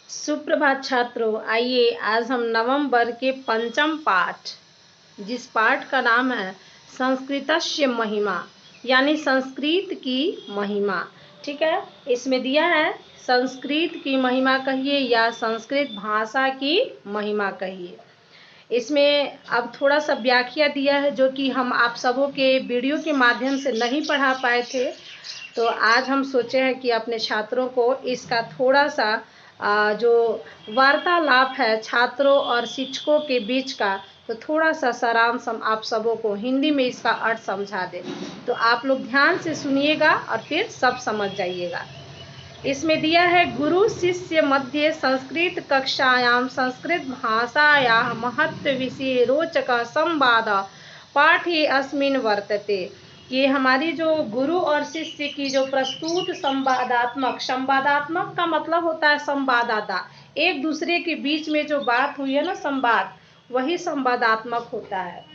सुप्रभात छात्रों, आइए आज हम नवम वर्ग के पंचम पाठ, जिस पाठ का नाम है संस्कृतस्य महिमा, यानी संस्कृत की महिमा। ठीक है, इसमें दिया है संस्कृत की महिमा कहिए या संस्कृत भाषा की महिमा कहिए। इसमें अब थोड़ा सा व्याख्या दिया है जो कि हम आप सबों के वीडियो के माध्यम से नहीं पढ़ा पाए थे। तो आज हम सोचे हैं कि अपने छात्रों को इसका थोड़ा सा जो वार्तालाप है छात्रों और शिक्षकों के बीच का, तो थोड़ा सा सारांश हम आप सबों को हिंदी में इसका अर्थ समझा दें। तो आप लोग ध्यान से सुनिएगा और फिर सब समझ जाइएगा। इसमें दिया है गुरु शिष्य मध्य संस्कृत कक्षायां संस्कृत भाषायाः महत्व विषये रोचक संवाद पाठे अस्मिन् वर्तते। ये हमारी जो गुरु और शिष्य की जो प्रस्तुत संवादात्मक का मतलब होता है संवाददाता, एक दूसरे के बीच में जो बात हुई है ना संवाद, वही संवादात्मक होता है।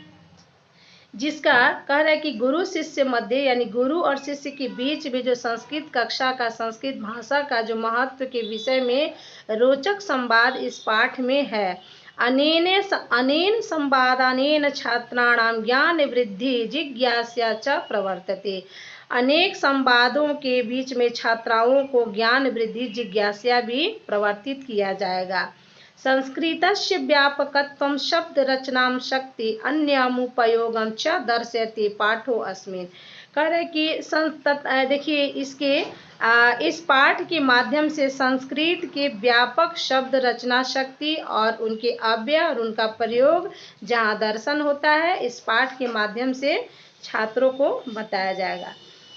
जिसका कह रहा है कि गुरु शिष्य मध्य यानी गुरु और शिष्य के बीच में जो संस्कृत कक्षा का संस्कृत भाषा का जो महत्व के विषय में रोचक संवाद इस पाठ में है। अनेन संवादानेन छात्राणां ज्ञान वृद्धि जिज्ञासा च प्रवर्तते। अनेक संवादों के बीच में छात्राओं को ज्ञान वृद्धि जिज्ञासा भी प्रवर्तित किया जाएगा। संस्कृतस्य व्यापकत्वं शब्द रचनां शक्ति अन्यमुपयोगं च दर्शयति पाठो अस्मिन्। कह रहे कि देखिए इसके इस पाठ के माध्यम से संस्कृत के व्यापक शब्द रचना शक्ति और उनके अव्यय और उनका प्रयोग जहाँ दर्शन होता है, इस पाठ के माध्यम से छात्रों को बताया जाएगा।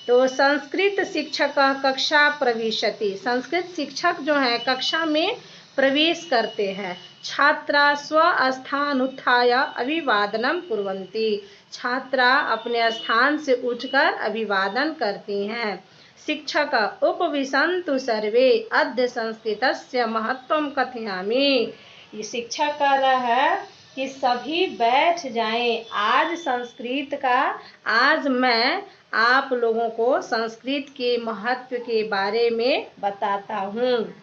तो संस्कृत शिक्षक कक्षा प्रविशति, संस्कृत शिक्षक जो है कक्षा में प्रवेश करते हैं। छात्रा स्वस्थान उत्थाय अभिवादनम कुर्वन्ति, छात्रा अपने स्थान से उठकर अभिवादन करती हैं। शिक्षक उपविशन्तु सर्वे अद्य संस्कृतस्य महत्वं कथयामि, ये शिक्षक कह रहा है कि सभी बैठ जाएं, आज मैं आप लोगों को संस्कृत के महत्व के बारे में बताता हूँ।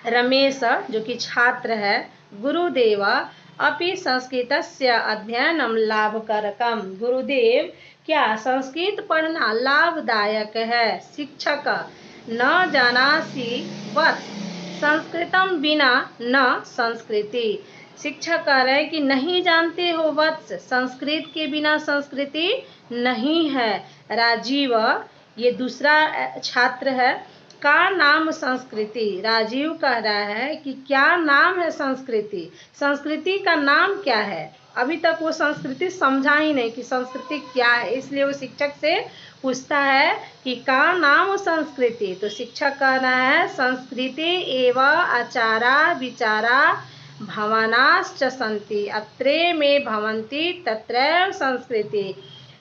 रमेश जो कि छात्र है, गुरुदेव अपि संस्कृतस्य अध्ययनं लाभकरकम, गुरुदेव क्या संस्कृत पढ़ना लाभदायक है। शिक्षक न जानासि वत्स संस्कृतम बिना न संस्कृति, शिक्षक कह रहे हैं कि नहीं जानते हो वत्स, संस्कृत के बिना संस्कृति नहीं है। राजीव ये दूसरा छात्र है, का नाम संस्कृति, राजीव कह रहा है कि क्या नाम है संस्कृति, संस्कृति का नाम क्या है। अभी तक वो संस्कृति समझा ही नहीं कि संस्कृति क्या है, इसलिए वो शिक्षक से पूछता है कि का नाम संस्कृति। तो शिक्षक कह रहा है संस्कृति एव आचारा विचारा भवनाश्च सन्ति अत्रे में भवन्ति तत्रैव संस्कृति।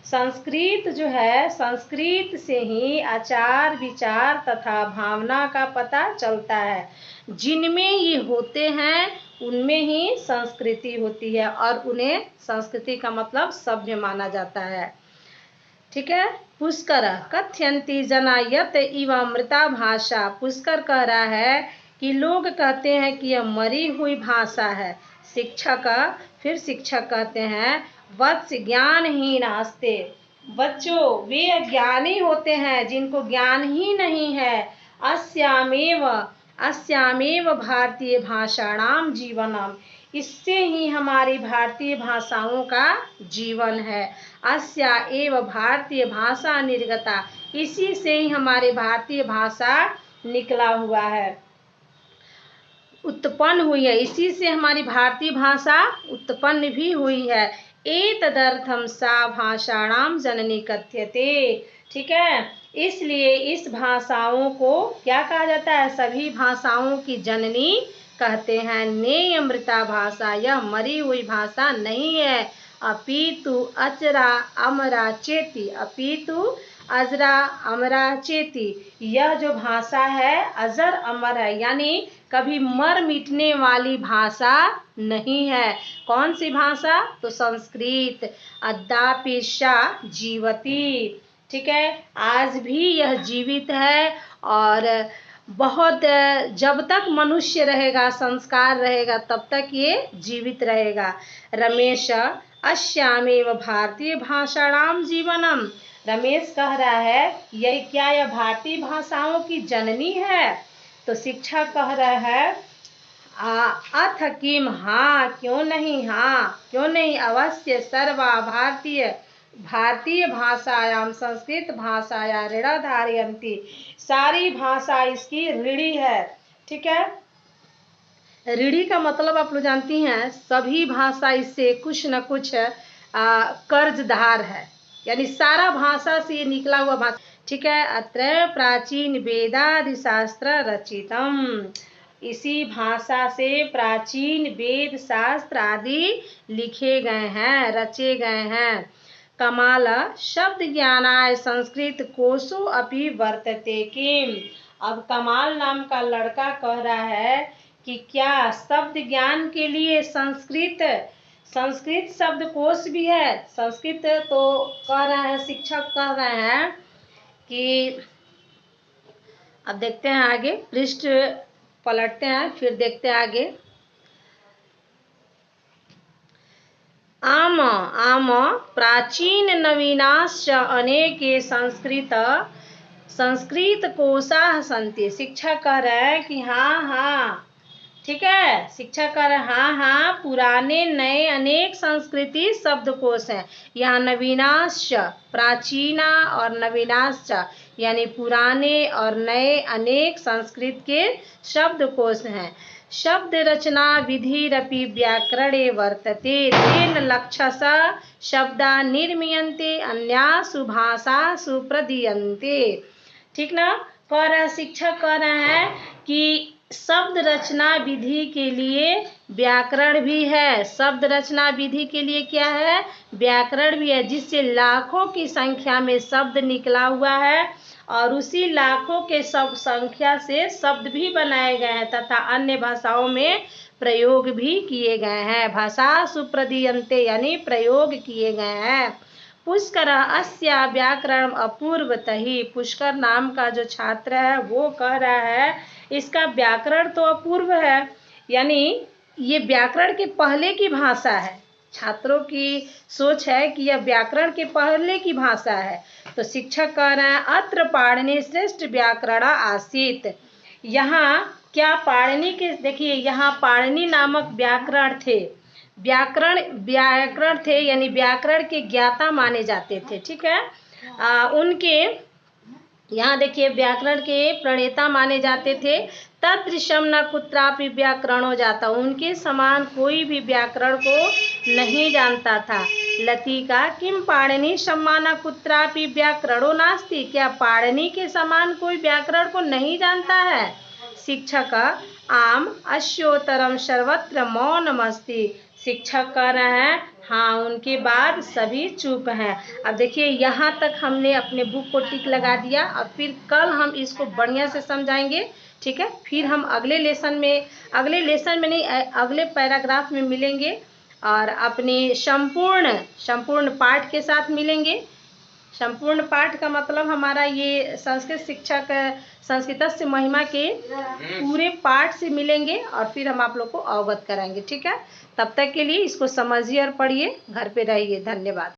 संस्कृत जो है, संस्कृत से ही आचार विचार तथा भावना का पता चलता है। जिनमें ये होते हैं उनमें ही संस्कृति होती है और उन्हें संस्कृति का मतलब सभ्य माना जाता है। ठीक है, पुष्कर कथयन्ति जना यत इव मृता भाषा, पुष्कर कह रहा है कि लोग कहते हैं कि यह मरी हुई भाषा है। फिर शिक्षक कहते हैं वत्स ज्ञानहीन आस्ते, बच्चों वे अज्ञानी होते हैं जिनको ज्ञान ही नहीं है। अस्यामेव भारतीय भाषाणाम जीवनम, इससे ही हमारी भारतीय भाषाओं का जीवन है। अस्या एव भारतीय भाषा निर्गता, इसी से ही हमारी भारतीय भाषा निकला हुआ है, उत्पन्न हुई है, इसी से हमारी भारतीय भाषा उत्पन्न भी हुई है। एतदर्थम सा भाषाणाम जननी कथ्यते। ठीक है, इसलिए इस भाषाओं को क्या कहा जाता है, सभी भाषाओं की जननी कहते हैं। नेय अमृता भाषा, यह मरी हुई भाषा नहीं है। अपितु अजरा अमरा चेती, अपितु अजरा अमरा चेती, यह जो भाषा है अजर अमर है, यानी कभी मर मिटने वाली भाषा नहीं है। कौन सी भाषा, तो संस्कृत। अद्यापि सा जीवती, ठीक है, आज भी यह जीवित है और बहुत जब तक मनुष्य रहेगा, संस्कार रहेगा, तब तक ये जीवित रहेगा। रमेश अस्यामेव भारतीय भाषाणाम जीवनम। रमेश कह रहा है यही क्या, यह भारतीय भाषाओं की जननी है? तो शिक्षक कह रहा है अथ किम, हाँ क्यों नहीं, हाँ क्यों नहीं, अवश्य सर्वा भारतीय भाषायाम संस्कृत भाषाया ऋणा धारयन्ति। सारी भाषा इसकी ऋणी है। ठीक है, ऋणी का मतलब आप लोग जानती हैं, सभी भाषा इससे कुछ न कुछ कर्जदार है, यानी सारा भाषा से ये निकला हुआ भाषा। ठीक है, अत्र प्राचीन वेदादि शास्त्र रचितम। इसी भाषा से प्राचीन वेद शास्त्र आदि लिखे गए हैं, रचे गए हैं। कमाल शब्द ज्ञानाय संस्कृत कोशो अपि वर्तते किम। अब कमाल नाम का लड़का कह रहा है कि क्या शब्द ज्ञान के लिए संस्कृत शब्दकोश भी है? संस्कृत तो कह रहे हैं, शिक्षक कह रहे हैं कि अब देखते हैं आगे, पृष्ठ पलटते हैं फिर देखते हैं आगे। आम प्राचीन नवीनाश्च अनेके संस्कृत कोशाः सन्ति। शिक्षक कह रहे हैं कि हाँ, ठीक है, शिक्षक कह रहे हैं हाँ, पुराने नए अनेक संस्कृति शब्दकोश हैं। यहाँ नवीनाश्च, प्राचीना और नवीनाश्च यानी पुराने और नए अनेक संस्कृत के शब्दकोश हैं। शब्द रचना विधिरपि व्याकरणे वर्तते, तेन लक्षसः शब्दा निर्मीयन्ते, अन्यासु भाषासु प्रदीयन्ते। ठीक ना, कह रहा है शिक्षक कह रहे हैं कि शब्द रचना विधि के लिए व्याकरण भी है। शब्द रचना विधि के लिए क्या है? व्याकरण भी है, जिससे लाखों की संख्या में शब्द निकला हुआ है और उसी लाखों के संख्या से शब्द भी बनाए गए हैं तथा अन्य भाषाओं में प्रयोग भी किए गए हैं। भाषा सुप्रदीयन्ते यानी प्रयोग किए गए हैं। पुष्कर अस्या व्याकरण अपूर्वतहि। पुष्कर नाम का जो छात्र है वो कह रहा है इसका व्याकरण तो अपूर्व है, यानी ये व्याकरण के पहले की भाषा है। छात्रों की सोच है कि यह व्याकरण के पहले की भाषा है। तो शिक्षक कह रहे हैं अत्र पाणिनि श्रेष्ठ व्याकरण आसीत। यहाँ क्या पाणिनि के, देखिए यहाँ पाणिनि नामक व्याकरण थे, व्याकरण थे यानी व्याकरण के ज्ञाता माने जाते थे। ठीक है, उनके यहाँ देखिए व्याकरण के प्रणेता माने जाते थे। तदृशम न कुत्रापि व्याकरणो जाता, उनके समान कोई भी व्याकरण को नहीं जानता था। लतिका किम पाणिनि सम्मान कुत्रापि व्याकरणो नास्ति। क्या पाणिनि के समान कोई व्याकरण को नहीं जानता है? शिक्षक आम अस्योत्तरम सर्वत्र मौनमस्ति। शिक्षक कह रहे हैं हाँ, उनके बाद सभी चुप हैं। अब देखिए यहाँ तक हमने अपने बुक को टिक लगा दिया। अब फिर कल हम इसको बढ़िया से समझाएंगे। ठीक है, फिर हम अगले लेसन में नहीं, अगले पैराग्राफ में मिलेंगे और अपनी संपूर्ण पाठ के साथ मिलेंगे। संपूर्ण पाठ का मतलब हमारा ये संस्कृत शिक्षक संस्कृतस्य महिमा के पूरे पाठ से मिलेंगे और फिर हम आप लोग को अवगत कराएंगे। ठीक है, तब तक के लिए इसको समझिए और पढ़िए, घर पे रहिए। धन्यवाद।